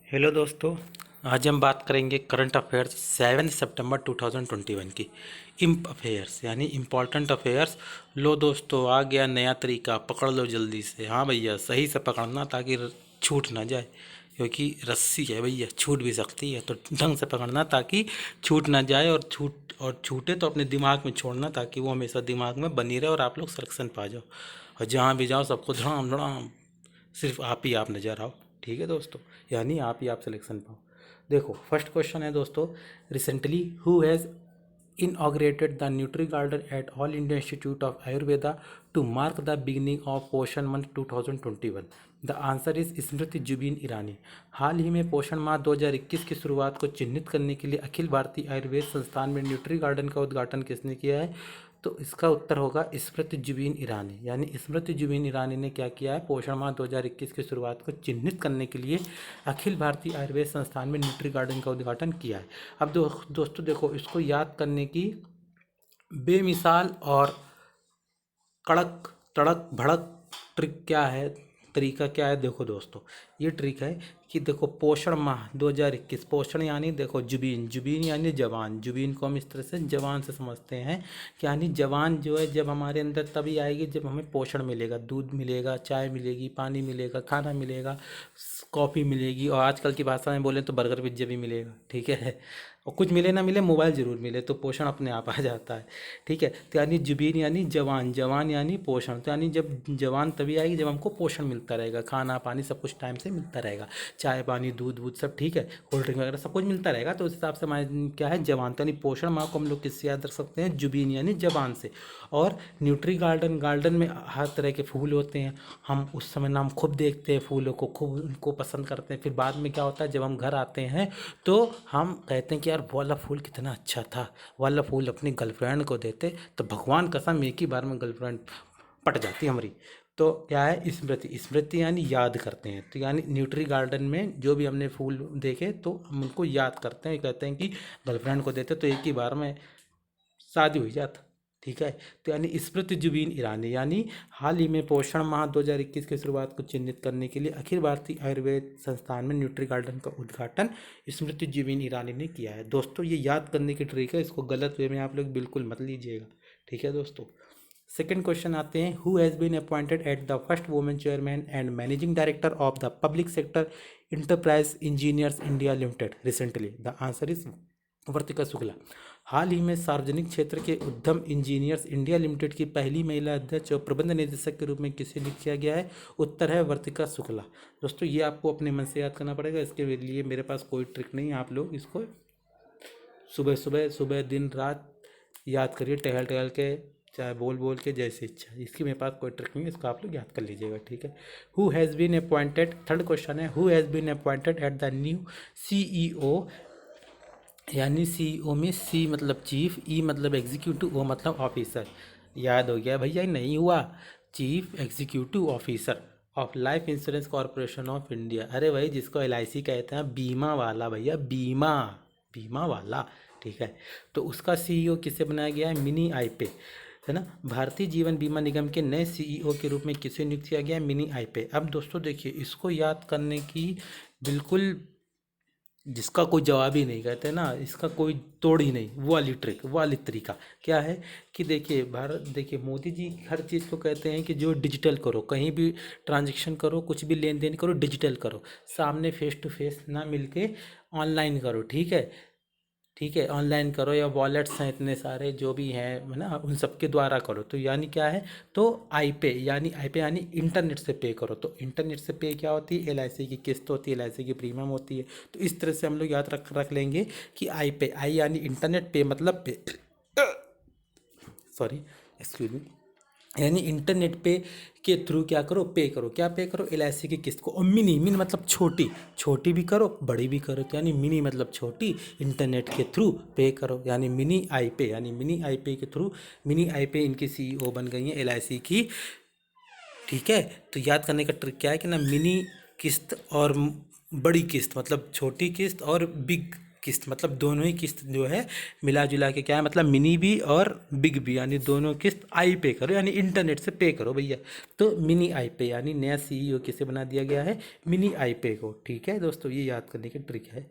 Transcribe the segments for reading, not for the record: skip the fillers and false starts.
Hello दोस्तों। आज हम बात करेंगे करंट अफेयर्स 7 सितंबर 2021 की। इम्प अफेयर्स यानी इम्पॉर्टेंट अफेयर्स। लो दोस्तों, आ गया नया तरीका, पकड़ लो जल्दी से। हाँ भैया, सही से पकड़ना ताकि छूट ना जाए, क्योंकि रस्सी है भैया, छूट भी सकती है। तो ढंग से पकड़ना ताकि छूट ना जाए, और छूटे तो अपने दिमाग में छोड़ना ताकि वो हमेशा दिमाग में बनी रहे और आप लोग सिलेक्शन पा जाओ। और जहाँ भी जाओ सबको धड़ाम धड़ाम सिर्फ आप ही आप नज़र आओ। ठीक है दोस्तों, यानी आप ही आप सिलेक्शन पाओ। देखो, फर्स्ट क्वेश्चन है दोस्तों, recently who has inaugurated the Nutri Garden at All India Institute of Ayurveda to mark the beginning of पोषण मंथ 2021? द आंसर इज स्मृति जुबीन ईरानी। हाल ही में पोषण माह 2021 की शुरुआत को चिन्हित करने के लिए अखिल भारतीय आयुर्वेद संस्थान में न्यूट्री गार्डन का उद्घाटन किसने किया है? तो इसका उत्तर होगा स्मृति जुबीन ईरानी। यानी स्मृति जुबीन ईरानी ने क्या किया है? पोषण माह 2021 की शुरुआत को चिन्हित करने के लिए अखिल भारतीय आयुर्वेद संस्थान में न्यूट्री गार्डन का उद्घाटन किया है। अब दोस्तों देखो, इसको याद करने की बेमिसाल और कड़क तड़क भड़क ट्रिक क्या है, तरीका क्या है? देखो दोस्तों, ये ट्रिक है कि देखो, पोषण माह 2021, पोषण यानी देखो जुबीन, जुबीन यानी जवान, जुबीन को हम इस तरह से जवान से समझते हैं कि यानी जवान जो है जब हमारे अंदर तभी आएगी जब हमें पोषण मिलेगा, दूध मिलेगा, चाय मिलेगी, पानी मिलेगा, खाना मिलेगा, कॉफ़ी मिलेगी, और आजकल की भाषा में बोलें तो बर्गर पिज्जा भी मिलेगा। ठीक है, और कुछ मिले ना मिले, मोबाइल ज़रूर मिले, तो पोषण अपने आप आ जाता है। ठीक है, तो यानी जुबीन यानी जवान, जवान यानी पोषण। तो यानी जब जवान तभी आएगी जब हमको पोषण मिलता रहेगा, खाना पानी सब कुछ टाइम से मिलता रहेगा, चाय पानी दूध वूध सब ठीक है, कोल्ड ड्रिंक वगैरह सब कुछ मिलता रहेगा। तो उस हिसाब से हमारे क्या है, जवान। तो यानी पोषण माह को हम लोग किससे याद रख सकते हैं? जुबीन यानी जवान से। और न्यूट्री गार्डन, गार्डन में हर तरह के फूल होते हैं, हम उस समय ना हम खूब देखते हैं फूलों को, खूब उनको पसंद करते हैं। फिर बाद में क्या होता है, जब हम घर आते हैं तो हम कहते हैं कि यार वो वाला फूल कितना अच्छा था, वाला फूल अपनी गर्लफ्रेंड को देते तो भगवान कसम एक ही बार में गर्लफ्रेंड पट जाती हमारी। तो क्या है, स्मृति, स्मृति यानी याद करते हैं। तो यानी न्यूट्री गार्डन में जो भी हमने फूल देखे तो हम उनको याद करते हैं, कहते हैं कि गर्लफ्रेंड को देते तो एक ही बार में शादी हुई जाता। ठीक है, तो यानी स्मृति जुबीन ईरानी। यानी हाल ही में पोषण माह 2021 की शुरुआत को चिन्हित करने के लिए अखिल भारतीय आयुर्वेद संस्थान में न्यूट्री गार्डन का उद्घाटन स्मृति जुबीन ईरानी ने किया है। दोस्तों, ये याद करने की ट्रिक है, इसको गलत वे में आप लोग बिल्कुल मत लीजिएगा। ठीक है दोस्तों, सेकेंड क्वेश्चन आते हैं, who has been appointed at the first women chairman and managing director of the public sector enterprise engineers India limited recently? The answer is Vartika Shukla. हाल ही में सार्वजनिक क्षेत्र के उद्यम इंजीनियर्स इंडिया लिमिटेड की पहली महिला अध्यक्ष और प्रबंध निदेशक के रूप में किसे नियुक्त किया गया है? उत्तर है वर्तिका शुक्ला। दोस्तों, ये आपको अपने मन से याद करना पड़ेगा, इसके लिए मेरे पास कोई ट्रिक नहीं है। आप लोग इसको सुबह सुबह सुबह दिन रात याद करिए, टहल टहल के, चाहे बोल बोल के, जैसे इच्छा। इसकी मेरे पास कोई ट्रिक नहीं है, इसको आप लोग याद कर लीजिएगा। ठीक है, who has been appointed, third question है, who has been appointed at the new CEO? यानी सीईओ में सी मतलब चीफ, ई मतलब एग्जीक्यूटिव, ओ मतलब ऑफिसर। याद हो गया भैया? नहीं हुआ? Chief executive officer of life insurance corporation of India. अरे भाई, जिसको एलआईसी कहते हैं, बीमा वाला भैया, बीमा, बीमा वाला। ठीक है, तो उसका सीईओ किसे बनाया गया है? मिनी आईपे, है ना। भारतीय जीवन बीमा निगम के नए सीईओ के रूप में किसे नियुक्त किया गया है? मिनी आईपे। अब दोस्तों देखिए, इसको याद करने की बिल्कुल जिसका कोई जवाब ही नहीं, कहते हैं ना, इसका कोई तोड़ ही नहीं, वो वाली ट्रिक, वो वाली तरीका क्या है कि देखिए, भारत, देखिए मोदी जी हर चीज़ को कहते हैं कि जो डिजिटल करो, कहीं भी ट्रांजैक्शन करो, कुछ भी लेन देन करो, डिजिटल करो, सामने फेस टू फेस ना मिलके ऑनलाइन करो। ठीक है, ठीक है, ऑनलाइन करो, या वॉलेट्स हैं इतने सारे जो भी हैं, है ना, उन सबके द्वारा करो। तो यानी क्या है, तो आई पे, यानी आई पे यानी इंटरनेट से पे करो। तो इंटरनेट से पे क्या होती है? एलआईसी की किस्त होती है, एलआईसी की प्रीमियम होती है। तो इस तरह से हम लोग याद रख लेंगे कि आई पे, आई यानी इंटरनेट, पे मतलब पे, सॉरी, एक्सक्यूज मी, यानी इंटरनेट पे के थ्रू क्या करो? पे करो। क्या पे करो? एलआईसी की किस्त को। और मिनी, मिनी मतलब छोटी, छोटी भी करो बड़ी भी करो। तो यानी मिनी मतलब छोटी, इंटरनेट के थ्रू पे करो, यानी मिनी आई पे, यानी मिनी आई पे के थ्रू, मिनी आई पे इनकी सीईओ बन गई हैं एलआईसी की। ठीक है, तो याद करने का ट्रिक क्या है कि ना, मिनी किस्त और बड़ी किस्त, मतलब छोटी किस्त और बिग किस्त, मतलब दोनों ही किस्त जो है मिला जुला के क्या है, मतलब मिनी भी और बिग भी, यानी दोनों किस्त आई पे करो, यानी इंटरनेट से पे करो भैया। तो मिनी आई पे, यानी नया सीईओ किसे बना दिया गया है, मिनी आई पे को। ठीक है दोस्तों, ये याद करने की ट्रिक है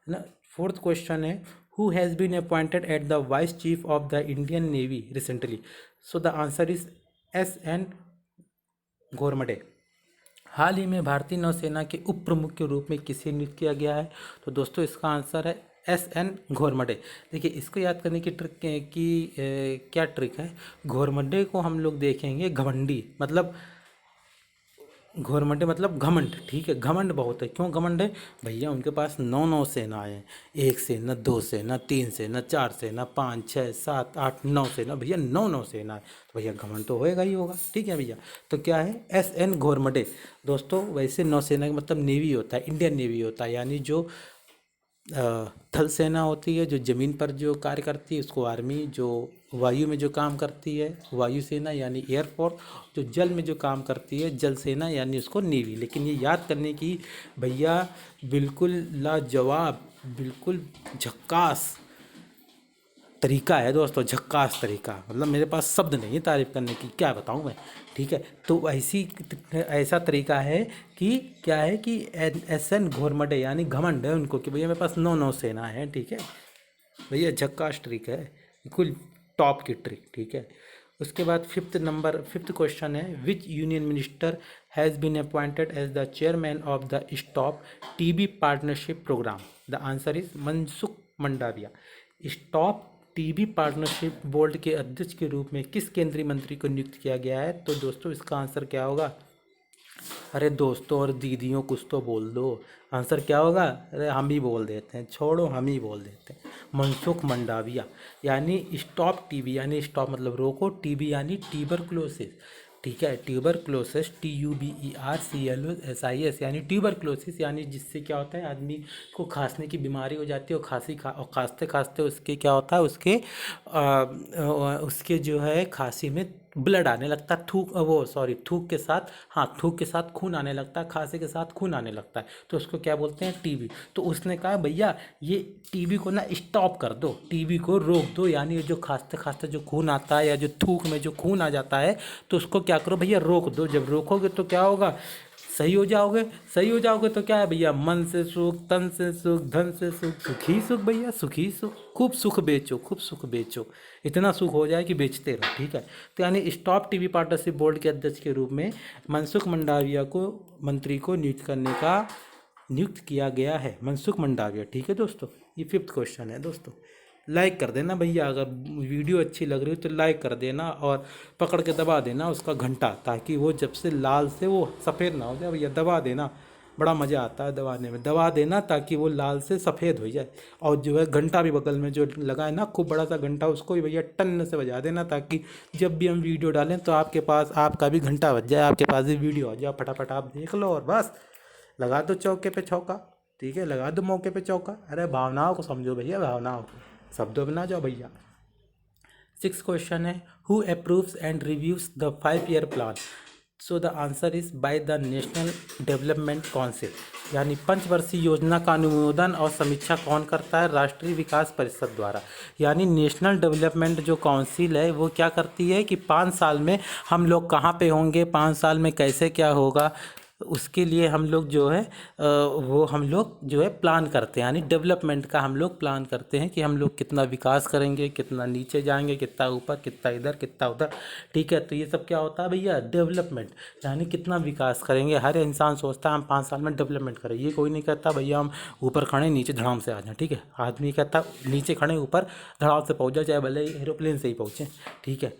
ना। फोर्थ क्वेश्चन है, who has been appointed at the vice chief of the Indian navy recently. So the answer is S N. Ghormade. हाल ही में भारतीय नौसेना के उप प्रमुख के रूप में किसे नियुक्त किया गया है। तो दोस्तों इसका आंसर है एस.एन. घोरमडे। देखिए इसको याद करने की ट्रिक क्या ट्रिक है, घोरमडे को हम लोग देखेंगे घमंडी, मतलब घोरमडे मतलब घमंड। ठीक है, घमंड बहुत है। क्यों घमंड है भैया, उनके पास 9 सेनाएं हैं, 1 सेना, 2 सेना, 3 सेना, 4 सेना, 5, 6, 7, 8, 9 सेना, भैया 9 सेना है, तो भैया घमंड तो होएगा ही होगा। ठीक है भैया, तो क्या है एस.एन. घोरमडे। दोस्तों वैसे नौसेना का मतलब नेवी होता है, इंडियन नेवी होता है, यानी जो थल सेना होती है जो ज़मीन पर जो कार्य करती है उसको आर्मी, जो वायु में जो काम करती है वायु सेना यानी एयरफोर्स, जो जल में जो काम करती है जल सेना यानी उसको नेवी। लेकिन ये याद करने की भैया बिल्कुल लाजवाब, बिल्कुल झक्कास तरीका है दोस्तों, झक्कास तरीका, मतलब मेरे पास शब्द नहीं है तारीफ करने की, क्या बताऊं मैं। ठीक है, तो ऐसा तरीका है कि क्या है कि एस.एन. घोरमडे यानी घमंड है उनको कि भैया मेरे पास 9 सेना है। ठीक है भैया, झक्कास ट्रिक है, बिल्कुल टॉप की ट्रिक। ठीक है, उसके बाद फिफ्थ क्वेश्चन है, which union minister has been appointed as the chairman of the stop TB partnership programme. The answer is Mansukh Mandaviya. Stop TB partnership board के अध्यक्ष के रूप में किस केंद्रीय मंत्री को नियुक्त किया गया है। तो दोस्तों इसका आंसर क्या होगा, अरे दोस्तों और दीदियों कुछ तो बोल दो, आंसर क्या होगा, अरे हम ही बोल देते हैं, छोड़ो हम ही बोल देते हैं, मनसुख मंडाविया। यानी स्टॉप टीबी, यानी स्टॉप मतलब रोको, टीबी यानी ट्यूबरक्लोसिस। ठीक है, ट्यूबरक्लोसिस, TUBERCLOSIS, यानी ट्यूबरक्लोसिस, यानी जिससे क्या होता है आदमी को खांसने की बीमारी हो जाती है, और और खांसते खांसते उसके क्या होता है, उसके जो है खांसी में ब्लड आने लगता है, थूक के साथ, हाँ थूक के साथ खून आने लगता है, खांसी के साथ खून आने लगता है, तो उसको क्या बोलते हैं, टीबी। तो उसने कहा भैया ये टीबी को ना स्टॉप कर दो, टीबी को रोक दो, यानी जो खांसते खांसते जो खून आता है या जो थूक में जो खून आ जाता है तो उसको क्या करो भैया, रोक दो। जब रोकोगे तो क्या होगा, सही हो जाओगे। सही हो जाओगे तो क्या है भैया, मन से सुख, तन से सुख, धन से सुख, सुखी सुख भैया, सुखी सुख, खूब सुख बेचो, खूब सुख बेचो, इतना सुख हो जाए कि बेचते रहो। ठीक है, तो यानी स्टॉप टीबी पार्टनरशिप बोर्ड के अध्यक्ष के रूप में मनसुख मंडाविया को मंत्री को नियुक्त किया गया है, मनसुख मंडाविया। ठीक है दोस्तों, ये फिफ्थ क्वेश्चन है दोस्तों। लाइक कर देना भैया, अगर वीडियो अच्छी लग रही हो तो लाइक कर देना, और पकड़ के दबा देना उसका घंटा, ताकि वो जब से लाल से वो सफ़ेद ना हो जाए भैया, दबा देना, बड़ा मज़ा आता है दबाने में, दबा देना ताकि वो लाल से सफ़ेद हो जाए। और जो है घंटा भी बगल में जो लगा है ना खूब बड़ा सा घंटा, उसको भी भैया टन से बजा देना, ताकि जब भी हम वीडियो डालें तो आपके पास आपका भी घंटा बज जाए, आपके पास भी वीडियो आ जाए, फटाफट आप देख लो और बस लगा दो चौके पे चौका। ठीक है, लगा दो मौके पे चौका। अरे भावनाओं को समझो भैया, भावनाओं को, शब्दों में ना जाओ भैया। सिक्स क्वेश्चन है, who approves and reviews the 5 year plan. So the answer is by the national development council, यानी पंचवर्षीय योजना का अनुमोदन और समीक्षा कौन करता है, राष्ट्रीय विकास परिषद द्वारा। यानी नेशनल डेवलपमेंट जो काउंसिल है वो क्या करती है कि 5 साल में हम लोग कहाँ पे होंगे, 5 साल में कैसे क्या होगा, उसके लिए हम लोग जो है वो हम लोग जो है प्लान करते हैं, यानी डेवलपमेंट का हम लोग प्लान करते हैं कि हम लोग कितना विकास करेंगे, कितना नीचे जाएंगे, कितना ऊपर, कितना इधर, कितना उधर। ठीक है, तो ये सब क्या होता है भैया, डेवलपमेंट, यानी कितना विकास करेंगे। हर इंसान सोचता है हम 5 साल में डेवलपमेंट करें, ये कोई नहीं कहता भैया हम ऊपर खड़े नीचे धड़ाम से आ जाएँ। ठीक है, आदमी कहता नीचे खड़े ऊपर धड़ाम से पहुँच जाए, चाहे भले एरोप्लेन से ही पहुँचे। ठीक है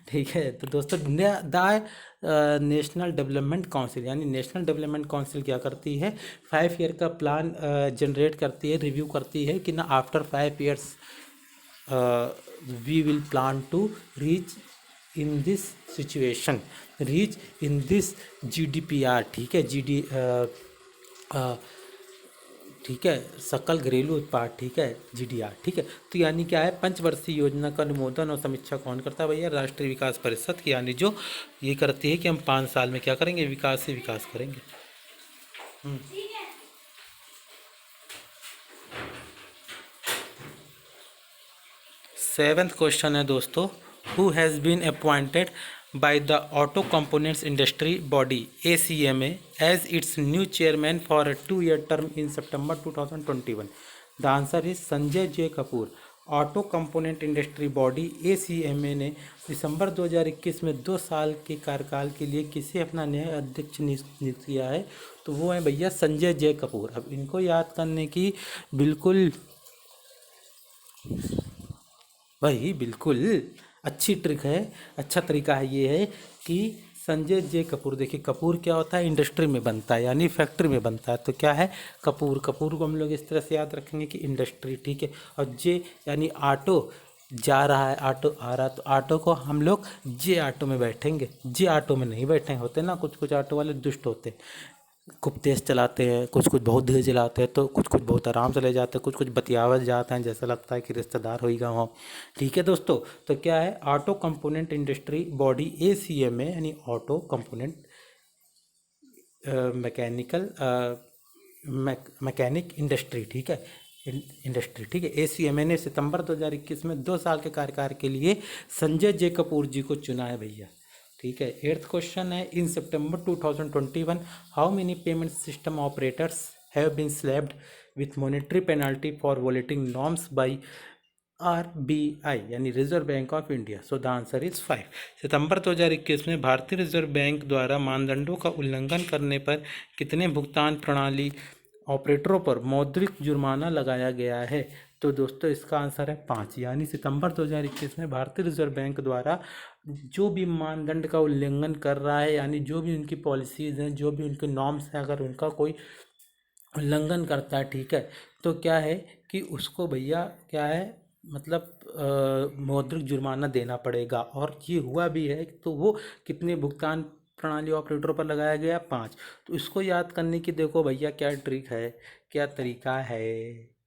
ठीक है, तो दोस्तों नेशनल डेवलपमेंट काउंसिल, यानी नेशनल डेवलपमेंट काउंसिल क्या करती है, 5 ईयर का प्लान जनरेट करती है, रिव्यू करती है कि ना after 5 years we will plan to reach in this situation, reach in this GDPR। ठीक है, ठीक है, सकल घरेलू उत्पाद। ठीक है, GDR। ठीक है, तो यानी क्या है, पंचवर्षीय योजना का अनुमोदन और समीक्षा कौन करता है भैया, राष्ट्रीय विकास परिषद की, यानी जो ये करती है कि हम 5 साल में क्या करेंगे, विकास से विकास करेंगे। सेवेंथ क्वेश्चन है दोस्तों, who has been appointed by the auto components industry body ACMA as its new chairman for a 2-year term in September 2021? The answer is Sanjay J Kapur. Auto component industry body ACMA ने दिसंबर 2021 में 2 साल के कार्यकाल के लिए किसे अपना नया अध्यक्ष नियुक्त किया है? तो वो है भैया संजय जे कपूर। अब इनको याद करने की बिल्कुल वही बिल्कुल अच्छी ट्रिक है, अच्छा तरीका है। ये है कि संजय जे कपूर, देखिए कपूर क्या होता है, इंडस्ट्री में बनता है यानी फैक्ट्री में बनता है। तो क्या है कपूर, कपूर को हम लोग इस तरह से याद रखेंगे कि इंडस्ट्री, ठीक है। और जे यानी ऑटो, जा रहा है ऑटो, आ रहा है, तो ऑटो को हम लोग जे ऑटो में बैठेंगे, जे ऑटो में नहीं बैठेंगे। होते ना कुछ कुछ ऑटो वाले दुष्ट होते हैं, खूब तेज़ चलाते हैं, कुछ कुछ बहुत धीरे चलाते हैं, तो कुछ कुछ बहुत आराम से ले जाते हैं, कुछ कुछ बतियावत जाते हैं, जैसा लगता है कि रिश्तेदार होगा वहाँ। ठीक है दोस्तों, तो क्या है auto component industry body ACMA यानी auto component mechanical mechanic industry, ठीक है, इंडस्ट्री, ठीक है। ACMA ने सितंबर 2021 में 2 साल के कार्यकाल के लिए संजय जे कपूर जी को चुना है भैया, ठीक है। 8th क्वेश्चन है, in September 2021 how many payment system operators have been slapped with monetary penalty for violating norms by RBI यानी reserve bank of India? So the answer is 5। सितंबर 2021 में भारतीय रिजर्व बैंक द्वारा मानदंडों का उल्लंघन करने पर कितने भुगतान प्रणाली ऑपरेटरों पर मौद्रिक जुर्माना लगाया गया है? तो दोस्तों इसका आंसर है 5। यानी सितंबर 2021 में भारतीय रिजर्व बैंक द्वारा जो भी मानदंड का उल्लंघन कर रहा है, यानी जो भी उनकी पॉलिसीज़ हैं, जो भी उनके नॉर्म्स हैं, अगर उनका कोई उल्लंघन करता है, ठीक है, तो क्या है कि उसको भैया क्या है मतलब मौद्रिक जुर्माना देना पड़ेगा। और ये हुआ भी है, तो वो कितने भुगतान प्रणाली ऑपरेटरों पर लगाया गया? 5। तो इसको याद करने की देखो भैया क्या ट्रिक है, क्या तरीका है।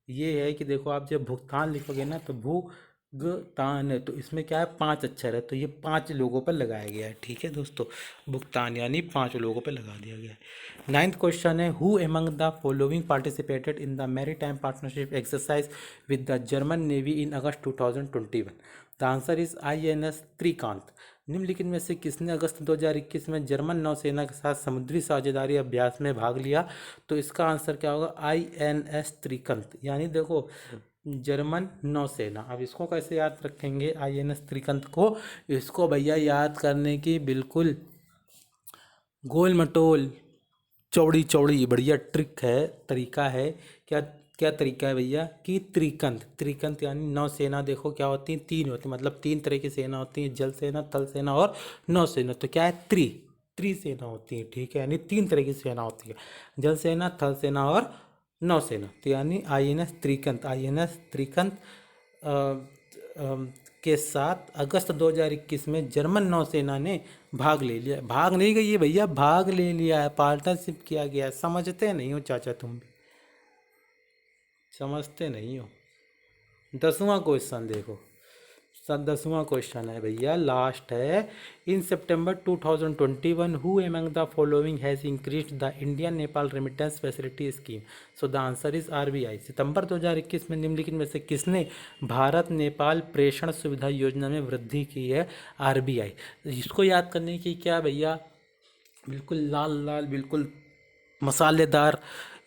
ये है कि देखो आप जब भुगतान लिखोगे ना तो भुगतान है, तो इसमें क्या है 5 अक्षर है, तो ये 5 लोगों पर लगाया गया है, ठीक है दोस्तों। भुगतान यानी 5 लोगों पर लगा दिया गया है। 9th क्वेश्चन है, who among the following participated in the maritime partnership exercise with the German navy in August 2021? The answer is INS त्रिकांत। निम्नलिखित में से किसने अगस्त 2021 में जर्मन नौसेना के साथ समुद्री साझेदारी अभ्यास में भाग लिया? तो इसका आंसर क्या होगा? INS त्रिकंत। यानी देखो जर्मन नौसेना, अब इसको कैसे याद रखेंगे INS त्रिकंत को? इसको भैया याद करने की बिल्कुल गोल मटोल चौड़ी चौड़ी बढ़िया ट्रिक है, तरीका है। क्या क्या तरीका है भैया कि त्रिकंत, त्रिकंत यानी नौसेना, देखो क्या होती है, 3 होती है, मतलब 3 तरह की सेना होती है, जल सेना, थल सेना और नौसेना। तो क्या है त्रि सेना होती है, ठीक है, यानी 3 तरह की सेना होती है, जल सेना, थल सेना और नौसेना। तो यानी INS त्रिकंत, INS त्रिकंत के साथ अगस्त 2021 में जर्मन नौसेना ने भाग ले लिया। भाग नहीं गई है भैया, भाग ले लिया है, पार्टनरशिप किया गया है। समझते नहीं हो चाचा, तुम भी समझते नहीं हो। 10वां क्वेश्चन देखो, 10वां क्वेश्चन है भैया, लास्ट है। In September 2021 who among the following has increased the Indian Nepal remittance facility scheme? So the answer is RBI। सितंबर 2021 में निम्नलिखित में से किसने भारत नेपाल प्रेषण सुविधा योजना में वृद्धि की है? RBI। इसको याद करने की क्या भैया, बिल्कुल लाल लाल, बिल्कुल मसालेदार,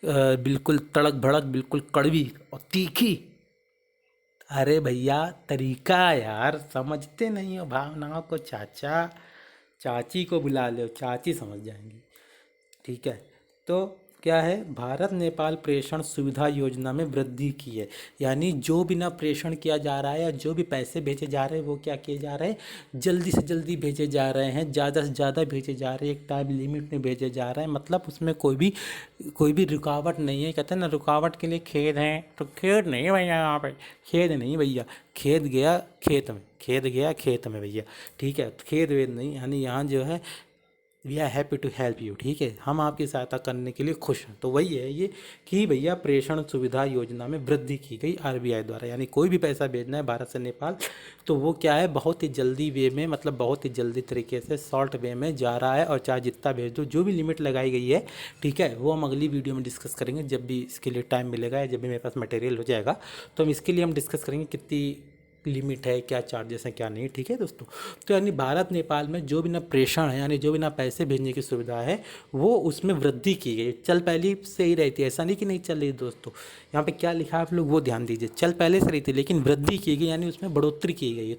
बिल्कुल तड़क भड़क, बिल्कुल कड़वी और तीखी। अरे भैया तरीका यार, समझते नहीं हो भावनाओं को चाचा। चाची को बुला लो, चाची समझ जाएंगी, ठीक है। तो क्या है, भारत नेपाल प्रेषण सुविधा योजना में वृद्धि की है, यानी जो भी ना प्रेषण किया जा रहा है या जो भी पैसे भेजे जा रहे हैं वो क्या किए जा रहे हैं, जल्दी से जल्दी भेजे जा रहे हैं, ज़्यादा से ज़्यादा भेजे जा रहे हैं, एक टाइम लिमिट में भेजे जा रहे हैं, मतलब उसमें कोई भी रुकावट नहीं है। कहते हैं ना रुकावट के लिए खेद है, तो खेद नहीं है भैया, यहाँ पे खेद नहीं भैया, खेद गया खेत में, खेद गया खेत में भैया, ठीक है। खेद वेद नहीं, यानी यहाँ जो है we are happy to help you, ठीक है, हम आपकी सहायता करने के लिए खुश हैं। तो वही है ये कि भैया प्रेषण सुविधा योजना में वृद्धि की गई RBI द्वारा, यानी कोई भी पैसा भेजना है भारत से नेपाल तो वो क्या है बहुत ही जल्दी वे में, मतलब बहुत ही जल्दी तरीके से शॉर्ट वे में जा रहा है, और चाहे जितना भेज दो, जो भी लिमिट लगाई गई है, ठीक है, वो हम अगली वीडियो में डिस्कस करेंगे, जब भी इसके लिए टाइम मिलेगा या जब भी मेरे पास मटेरियल हो जाएगा, तो हम इसके लिए डिस्कस करेंगे कितनी लिमिट है, क्या चार्जेस हैं, क्या नहीं, ठीक है दोस्तों। तो यानी भारत नेपाल में जो भी ना प्रेषण है, यानी जो भी ना पैसे भेजने की सुविधा है, वो उसमें वृद्धि की गई। चल पहले से ही रहती है, ऐसा नहीं कि नहीं चल रही दोस्तों। यहाँ पे क्या लिखा है आप लोग वो ध्यान दीजिए, चल पहले से रही थी लेकिन वृद्धि की गई, यानी उसमें बढ़ोतरी की गई है।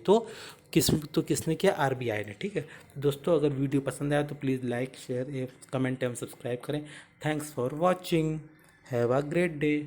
किसने किया? आरबीआई ने, ठीक है। तो दोस्तों अगर वीडियो पसंद आया तो प्लीज़ लाइक शेयर कमेंट एवं सब्सक्राइब करें। Thanks for watching, have a great day.